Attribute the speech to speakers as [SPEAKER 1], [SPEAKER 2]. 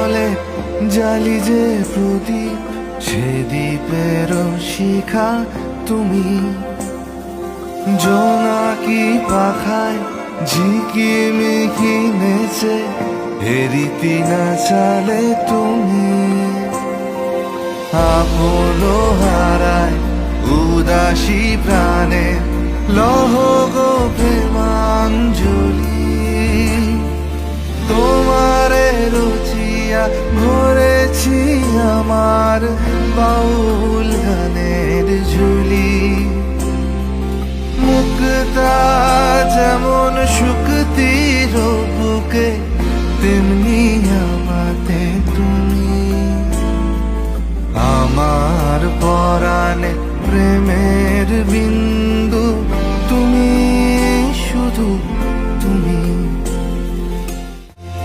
[SPEAKER 1] জলে জালি যে প্রদীপ, সে দ্বীপের শিখা তুমি। জোনাকি পাখায় ঝিকিমিকি নেচে হেরিতি না চালে তুমি। আপনো হারায় উদাসী প্রাণে লহ গো প্রেমাঞ্জলি। তোমারে রচিয়া ভরেছি আমার বাউল গানের ঝুলি। মুক্তা যেমন শুকতির বুকে, তেমনি আমাতে তুমি। আমার পরাণে প্রেমের বিন্দু